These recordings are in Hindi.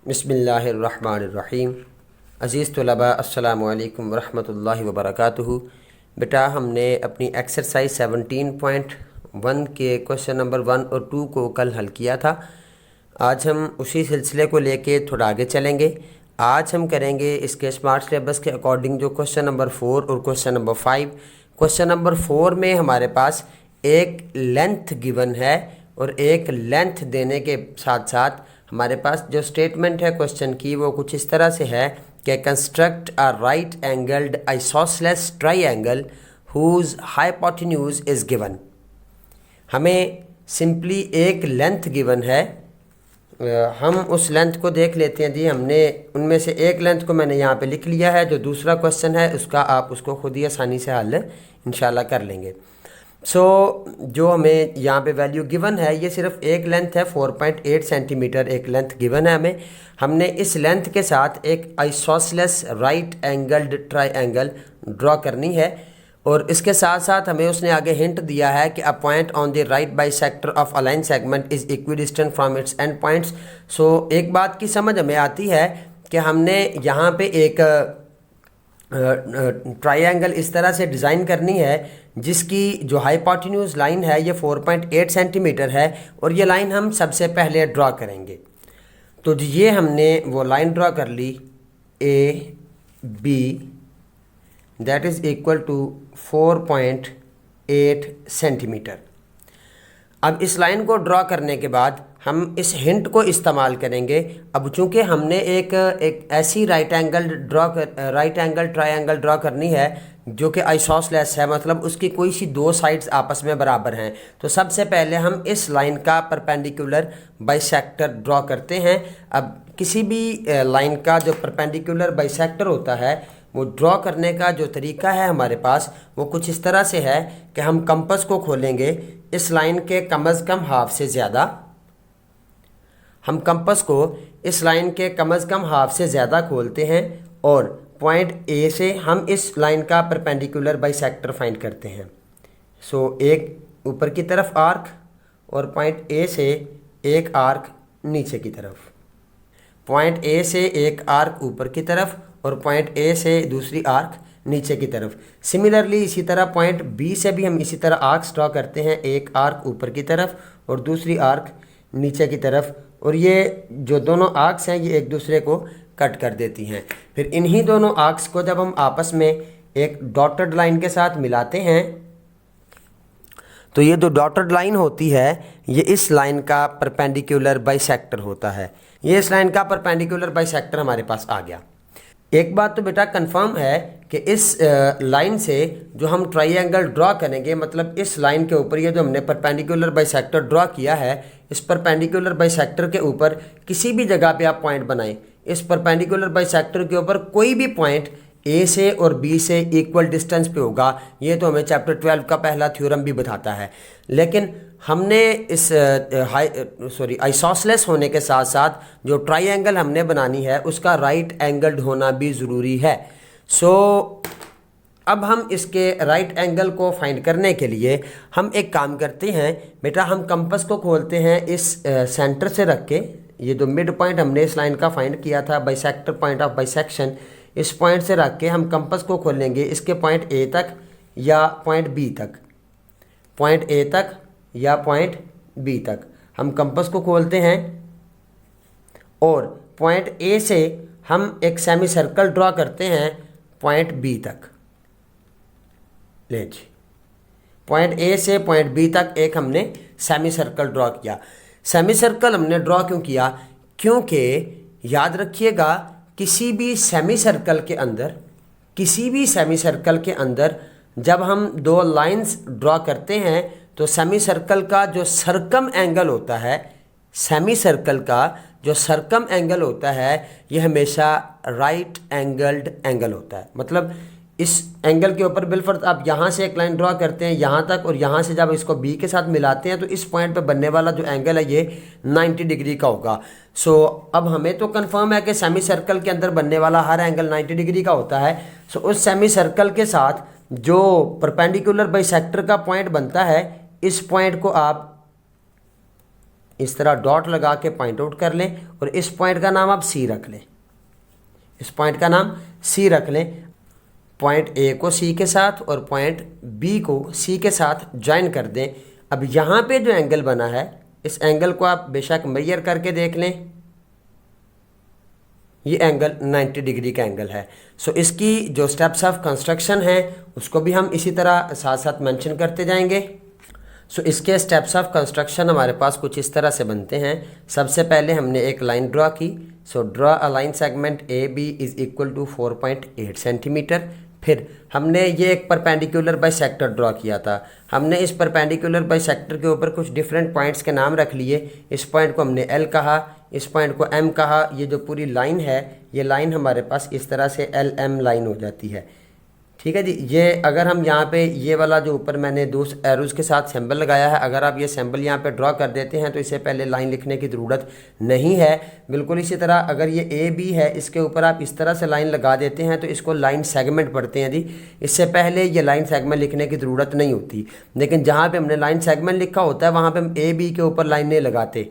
बिस्मिल्लाहिर्रहमानिर्रहीम। अज़ीज़ तलबा अस्सलामु अलैकुम वरहमतुल्लाहि वबरकातुहू। बेटा, हमने अपनी एक्सरसाइज 17.1 के क्वेश्चन नंबर 1 और 2 को कल हल किया था। आज हम उसी सिलसिले को लेके थोड़ा आगे चलेंगे। आज हम करेंगे इसके स्मार्ट सिलेबस के अकॉर्डिंग जो क्वेश्चन नंबर 4 और क्वेश्चन नंबर 5। क्वेश्चन नंबर 4 में हमारे पास एक लेंथ गिवन है और एक लेंथ देने के साथ साथ हमारे पास जो स्टेटमेंट है क्वेश्चन की वो कुछ इस तरह से है कि construct a right angled isosceles triangle whose hypotenuse is given. हमें सिंपली एक लेंथ गिवन है। हम उस लेंथ को देख लेते हैं जी। हमने उनमें से एक लेंथ को मैंने यहाँ पे लिख लिया है। जो दूसरा क्वेश्चन है उसका आप उसको खुद ही आसानी से हल इंशाल्लाह कर लेंगे। जो हमें यहाँ पे वैल्यू गिवन है ये सिर्फ एक लेंथ है, 4.8 सेंटीमीटर एक लेंथ गिवन है हमें। हमने इस लेंथ के साथ एक isosceles right angled triangle draw करनी है और इसके साथ साथ हमें उसने आगे हिंट दिया है कि a point on the right bisector of a line segment is equidistant from its and points. एक बात की समझ हमें आती है कि हमने यहाँ पे एक ट्राइंगल इस तरह से डिज़ाइन करनी है जिसकी जो हाइपोटेन्यूज लाइन है ये 4.8 सेंटीमीटर है और ये लाइन हम सबसे पहले ड्रॉ करेंगे। तो ये हमने वो लाइन ड्रॉ कर ली A B, that is equal to 4.8 centimetre. अब इस लाइन को ड्रॉ करने के बाद हम इस हिंट को इस्तेमाल करेंगे। अब चूंकि हमने एक ऐसी राइट एंगल ट्रायंगल ड्रॉ करनी है जो कि आइसोसेलेस है, मतलब उसकी कोई सी दो साइड्स आपस में बराबर हैं, तो सबसे पहले हम इस लाइन का परपेंडिकुलर बाइसेक्टर ड्रॉ करते हैं। अब किसी भी लाइन का जो परपेंडिकुलर बाइसेक्टर होता है वो ड्रॉ करने का जो तरीका है हमारे पास वो कुछ इस तरह से है कि हम कंपास को खोलेंगे इस लाइन के कम अज़ कम हाफ से ज़्यादा। हम कंपास को इस लाइन के कम अज़ कम हाफ से ज़्यादा खोलते हैं और पॉइंट ए से हम इस लाइन का परपेंडिकुलर बाइसेक्टर फाइंड करते हैं। एक ऊपर की तरफ आर्क और पॉइंट ए से एक आर्क नीचे की तरफ, पॉइंट ए से एक आर्क ऊपर की तरफ और पॉइंट ए से दूसरी आर्क नीचे की तरफ। सिमिलरली इसी तरह पॉइंट बी से भी हम इसी तरह आर्क्स ड्रॉ करते हैं, एक आर्क ऊपर की तरफ और दूसरी आर्क नीचे की तरफ, और ये जो दोनों आर्क्स हैं ये एक दूसरे को कट कर देती हैं। फिर इन्हीं दोनों आर्क्स को जब हम आपस में एक डॉटेड लाइन के साथ मिलाते हैं तो ये जो डॉटेड लाइन होती है ये इस लाइन का परपेंडिकुलर बाइसेक्टर होता है। ये इस लाइन का परपेंडिकुलर बाइसेक्टर हमारे पास आ गया। एक बात तो बेटा कंफर्म है कि इस लाइन से जो हम ट्राइंगल ड्रॉ करेंगे, मतलब इस लाइन के ऊपर ये जो हमने परपेंडिकुलर बाइसेक्टर ड्रॉ किया है, इस परपेंडिकुलर बाइसेक्टर के ऊपर किसी भी जगह पे आप पॉइंट बनाएं, इस परपेंडिकुलर बाइसेक्टर के ऊपर कोई भी पॉइंट ए से और बी से इक्वल डिस्टेंस पे होगा। ये तो हमें चैप्टर 12 का पहला थ्योरम भी बताता है। लेकिन हमने इस आइसोसेलेस होने के साथ साथ जो ट्राइंगल हमने बनानी है उसका राइट एंगल्ड होना भी ज़रूरी है। अब हम इसके राइट एंगल को फाइंड करने के लिए हम एक काम करते हैं बेटा, हम कंपास को खोलते हैं इस सेंटर से रख के। ये जो मिड पॉइंट हमने इस लाइन का फाइंड किया था, बाइसेक्टर पॉइंट ऑफ बाइसेक्शन, इस पॉइंट से रख के हम कंपास को खोलेंगे इसके पॉइंट ए तक या पॉइंट बी तक, पॉइंट ए तक या पॉइंट बी तक हम कंपास को खोलते हैं और पॉइंट ए से हम एक सेमी सर्कल ड्रॉ करते हैं पॉइंट बी तक। ले जी, पॉइंट ए से पॉइंट बी तक एक हमने सेमी सर्कल ड्रॉ किया। सेमी सर्कल हमने ड्रॉ क्यों किया? क्योंकि याद रखिएगा किसी भी सेमी सर्कल के अंदर जब हम दो लाइंस ड्रॉ करते हैं तो सेमी सर्कल का जो सरकम एंगल होता है, सेमी सर्कल का जो सरकम एंगल होता है ये हमेशा राइट एंगल्ड एंगल होता है। मतलब इस एंगल के ऊपर बिलफर्ज आप यहाँ से एक लाइन ड्रॉ करते हैं यहाँ तक और यहाँ से जब इसको बी के साथ मिलाते हैं तो इस पॉइंट पे बनने वाला जो एंगल है ये 90 डिग्री का होगा। अब हमें तो कंफर्म है कि सेमी सर्कल के अंदर बनने वाला हर एंगल 90 डिग्री का होता है। उस सेमी सर्कल के साथ जो परपेंडिकुलर बाइसेक्टर का पॉइंट बनता है, इस पॉइंट को आप इस तरह डॉट लगा के पॉइंट आउट कर लें और इस पॉइंट का नाम आप सी रख लें, इस पॉइंट का नाम सी रख लें। पॉइंट ए को सी के साथ और पॉइंट बी को सी के साथ ज्वाइन कर दें। अब यहाँ पे जो एंगल बना है इस एंगल को आप बेशक मेजर करके देख लें, ये एंगल 90 डिग्री का एंगल है। सो इसकी जो स्टेप्स ऑफ कंस्ट्रक्शन है उसको भी हम इसी तरह साथ साथ मेंशन करते जाएंगे। सो इसके स्टेप्स ऑफ कंस्ट्रक्शन हमारे पास कुछ इस तरह से बनते हैं। सबसे पहले हमने एक लाइन ड्रॉ की। So draw a line segment A B is equal to 4.8 centimetre. फिर हमने ये एक परपेंडिकुलर बाइसेक्टर ड्रॉ किया था। हमने इस परपेंडिकुलर बाइसेक्टर के ऊपर कुछ डिफरेंट पॉइंट्स के नाम रख लिए। इस पॉइंट को हमने एल कहा, इस पॉइंट को एम कहा। ये जो पूरी लाइन है ये लाइन हमारे पास इस तरह से एल एम लाइन हो जाती है, ठीक है जी। ये अगर हम यहाँ पे ये वाला जो ऊपर मैंने दो एरोज के साथ सिंबल लगाया है, अगर आप ये सिंबल यहाँ पे ड्रॉ कर देते हैं तो इससे पहले लाइन लिखने की ज़रूरत नहीं है। बिल्कुल इसी तरह अगर ये ए बी है, इसके ऊपर आप इस तरह से लाइन लगा देते हैं तो इसको लाइन सेगमेंट पढ़ते हैं जी। इससे पहले ये लाइन सेगमेंट लिखने की ज़रूरत नहीं होती, लेकिन जहाँ पर हमने लाइन सेगमेंट लिखा होता है वहाँ पर हम ए बी के ऊपर लाइन नहीं लगाते,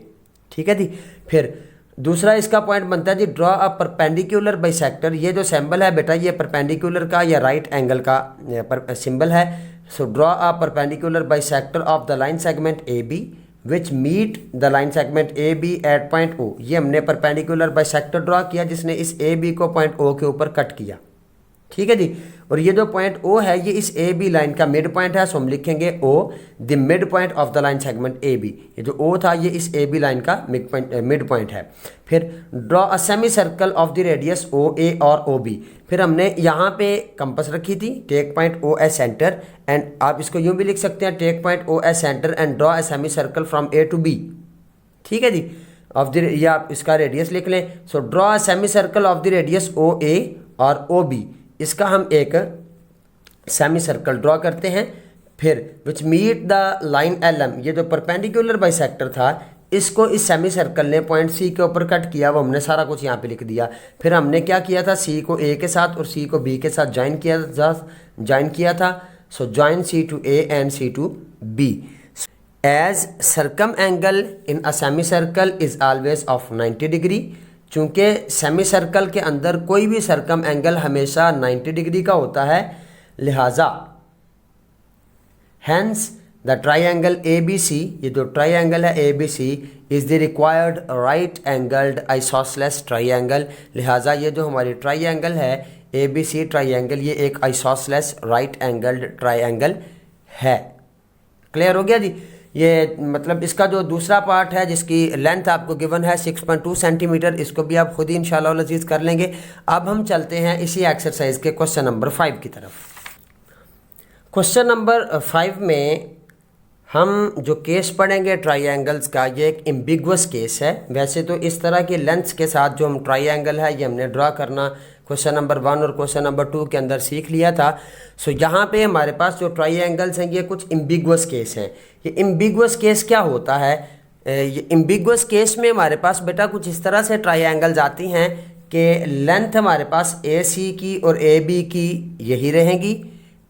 ठीक है जी। फिर दूसरा इसका पॉइंट बनता है जी ड्रॉ अ परपेंडिकुलर बाइसेक्टर। ये जो सिंबल है बेटा ये परपेंडिकुलर का या राइट एंगल का सिंबल है। So draw a perpendicular bisector of the line segment A B which meet the line segment A B at point O. ये हमने परपेंडिकुलर बाइसेक्टर ड्रॉ किया जिसने इस ए बी को पॉइंट ओ के ऊपर कट किया, ठीक है जी। और ये जो पॉइंट ओ है ये इस ए बी लाइन का मिड पॉइंट है, सो हम लिखेंगे O the midpoint of the line segment A B. ये जो ओ था ये इस ए बी लाइन का मिड पॉइंट है। फिर draw a semi circle of the radius O A और ओ बी। फिर हमने यहाँ पे कंपास रखी थी, take point O as centre, and आप इसको यूँ भी लिख सकते हैं take point O as centre and draw a semi circle from A to B, ठीक है जी। ऑफ द या आप इसका रेडियस लिख लें। So draw a semi circle of the radius O A और ओ बी। इसका हम एक सेमी सर्कल ड्रॉ करते हैं। फिर which meet the line L M. ये जो परपेंडिकुलर बाइसेक्टर था इसको इस सेमी सर्कल ने पॉइंट सी के ऊपर कट किया, वो हमने सारा कुछ यहाँ पे लिख दिया। फिर हमने क्या किया था, सी को ए के साथ और सी को बी के साथ ज्वाइन किया था। So join C to A and C to B. As circum angle in a semi circle is always of 90 degree. चूँकि सेमी सर्कल के अंदर कोई भी सर्कम एंगल हमेशा 90 डिग्री का होता है, लिहाजा hence the triangle A B C, ये जो ट्राइंगल है A B C is the required right angled isosceles triangle. लिहाजा ये जो हमारी ट्राइंगल है ए बी सी ट्राइंगल ये एक आइसोसेलेस राइट एंगल्ड ट्राइंगल है। क्लियर हो गया जी। ये मतलब इसका जो दूसरा पार्ट है जिसकी लेंथ आपको गिवन है 6.2 सेंटीमीटर, इसको भी आप खुद ही इंशाल्लाह लजीज कर लेंगे। अब हम चलते हैं इसी एक्सरसाइज के क्वेश्चन नंबर 5 की तरफ। क्वेश्चन नंबर 5 में हम जो केस पढ़ेंगे ट्राइंगल्स का, ये एक एम्बिगुअस केस है। वैसे तो इस तरह के लेंथ्स के साथ जो हम ट्राइंगल है ये हमने ड्रा करना क्वेश्चन नंबर 1 और क्वेश्चन नंबर 2 के अंदर सीख लिया था। सो यहाँ पे हमारे पास जो ट्राइंगल्स हैं ये कुछ एम्बिगुअस केस हैं। ये एम्बिगुअस केस क्या होता है, ये एम्बिगुअस केस में हमारे पास बेटा कुछ इस तरह से ट्राइंगल्स आती हैं कि लेंथ हमारे पास ए सी की और ए बी की यही रहेगी,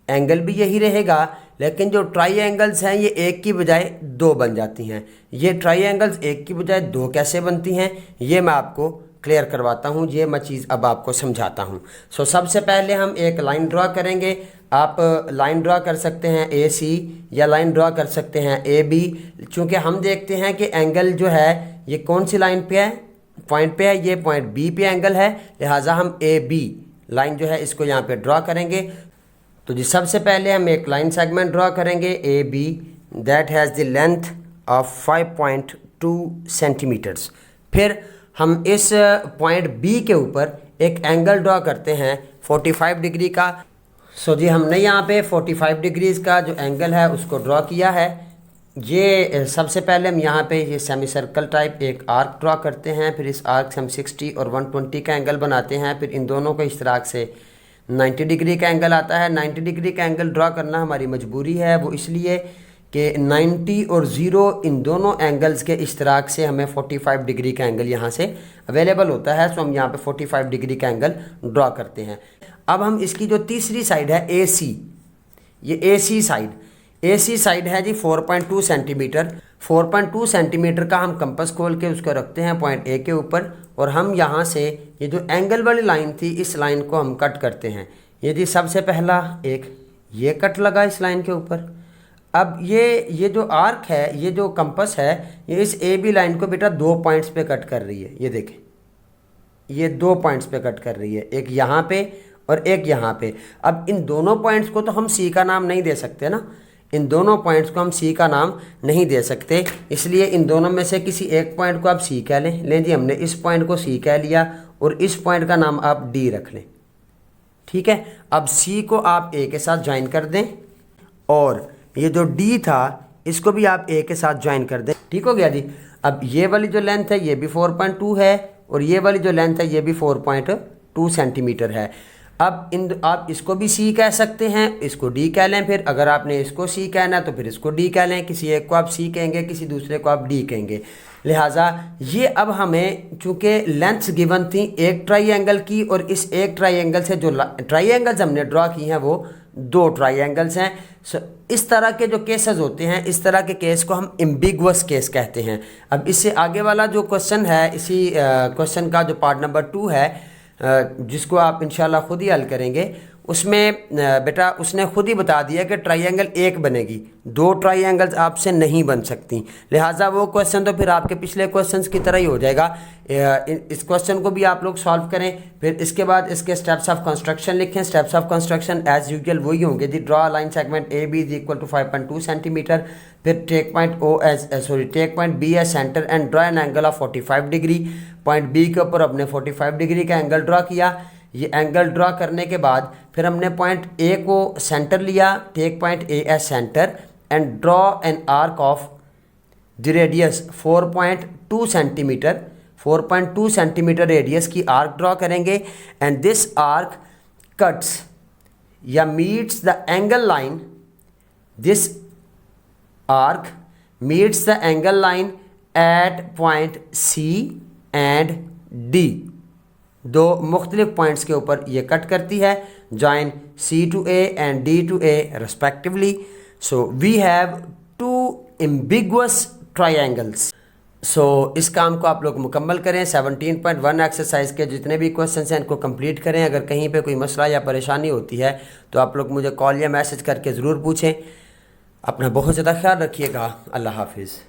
एंगल भी यही रहेगा, लेकिन जो ट्राइंगल्स हैं ये एक की बजाय दो बन जाती हैं। ये ट्राइंगल्स एक की बजाय दो कैसे बनती हैं ये मैं आपको क्लियर करवाता हूँ, ये मैं चीज़ अब आपको समझाता हूँ। सो सबसे पहले हम एक लाइन ड्रा करेंगे। आप लाइन ड्रा कर सकते हैं ए सी या लाइन ड्रा कर सकते हैं ए बी। चूँकि हम देखते हैं कि एंगल जो है ये कौन सी लाइन पे है, पॉइंट पे है, ये पॉइंट बी पे एंगल है, लिहाजा हम ए बी लाइन जो है इसको यहाँ पे ड्रा करेंगे। तो जी सबसे पहले हम एक लाइन सेगमेंट ड्रा करेंगे A B that has the length of 5.2 centimetres. फिर हम इस पॉइंट बी के ऊपर एक एंगल ड्रा करते हैं 45 डिग्री का। सो जी हमने यहाँ पे 45 डिग्रीज़ का जो एंगल है उसको ड्रा किया है। ये सबसे पहले हम यहाँ पे ये सेमी सर्कल टाइप एक आर्क ड्रा करते हैं। फिर इस आर्क से हम 60 और 120 का एंगल बनाते हैं। फिर इन दोनों के इश्तराक से 90 डिग्री का एंगल आता है। 90 डिग्री का एंगल ड्रा करना हमारी मजबूरी है, वो इसलिए कि 90 और 0 इन दोनों एंगल्स के इश्तराक से हमें 45 डिग्री का एंगल यहाँ से अवेलेबल होता है। सो हम यहाँ पे 45 डिग्री का एंगल ड्रा करते हैं। अब हम इसकी जो तीसरी साइड है AC, ये AC साइड है जी 4.2 सेंटीमीटर। 4.2 सेंटीमीटर का हम कंपास खोल के उसको रखते हैं पॉइंट ए के ऊपर, और हम यहाँ से ये जो एंगल वाली लाइन थी इस लाइन को हम कट करते हैं। ये जी सबसे पहला एक ये कट लगा इस लाइन के ऊपर। अब ये जो आर्क है, ये जो कंपास है, ये इस ए बी लाइन को बेटा 2 पॉइंट्स पे कट कर रही है। ये देखें, ये 2 पॉइंट्स पे कट कर रही है, एक यहाँ पे और एक यहाँ पे। अब इन दोनों पॉइंट्स को तो हम सी का नाम नहीं दे सकते ना, इन दोनों पॉइंट्स को हम सी का नाम नहीं दे सकते, इसलिए इन दोनों में से किसी एक पॉइंट को आप सी कह लें। लें जी, हमने इस पॉइंट को सी कह लिया और इस पॉइंट का नाम आप डी रख लें। ठीक है, अब सी को आप ए के साथ ज्वाइन कर दें और ये जो डी था इसको भी आप ए के साथ ज्वाइन कर दें। ठीक हो गया जी। अब ये वाली जो लेंथ है ये भी 4.2 है और ये वाली जो लेंथ है ये भी 4.2 सेंटीमीटर है। अब आप इसको भी सी कह सकते हैं, इसको डी कह लें। फिर अगर आपने इसको सी कहना है तो फिर इसको डी कह लें। किसी एक को आप सी कहेंगे, किसी दूसरे को आप डी कहेंगे। लिहाजा ये अब हमें चूँकि लेंथ्स गिवन थी एक ट्राइंगल की, और इस एक ट्राइंगल से जो ट्राइंगल्स हमने ड्रॉ की हैं वो 2 ट्राइंगल्स हैं। इस तरह के जो केसेस होते हैं, इस तरह के केस को हम एम्बिगुअस केस कहते हैं। अब इससे आगे वाला जो क्वेश्चन है, इसी क्वेश्चन का जो पार्ट नंबर 2 है, जिसको आप इंशाल्लाह खुद ही हल करेंगे, उसमें बेटा उसने खुद ही बता दिया कि ट्राइंगल एक बनेगी, 2 ट्राइंगल्स आपसे नहीं बन सकती। लिहाजा वो क्वेश्चन तो फिर आपके पिछले क्वेश्चंस की तरह ही हो जाएगा। इस क्वेश्चन को भी आप लोग सॉल्व करें, फिर इसके बाद इसके स्टेप्स ऑफ कंस्ट्रक्शन लिखें। Steps of construction as usual वही होंगे जी। Draw line segment A B is equal to 5.2 centimetre. फिर take point B as centre and draw an angle of 45 degree. Point B के ऊपर अपने 45 डिग्री का एंगल ड्रॉ किया। ये एंगल ड्रॉ करने के बाद फिर हमने पॉइंट ए को सेंटर लिया, take point A as centre and draw an arc of the radius 4.2 centimetre. 4.2 centimetre radius की आर्क ड्रॉ करेंगे एंड दिस आर्क कट्स या meets the angle line. This arc meets the angle line at point C and D. 2 मुख्तलिफ पॉइंट्स के ऊपर ये कट करती है, जॉइन C to A and D to A respectively. So we have 2 ambiguous triangles. So इस काम को आप लोग मुकम्मल करें। 17.1 एक्सरसाइज के जितने भी क्वेश्चन हैं इनको कंप्लीट करें। अगर कहीं पे कोई मसला या परेशानी होती है तो आप लोग मुझे कॉल या मैसेज करके ज़रूर पूछें। अपना बहुत ज़्यादा ख्याल रखिएगा। अल्लाह हाफिज़।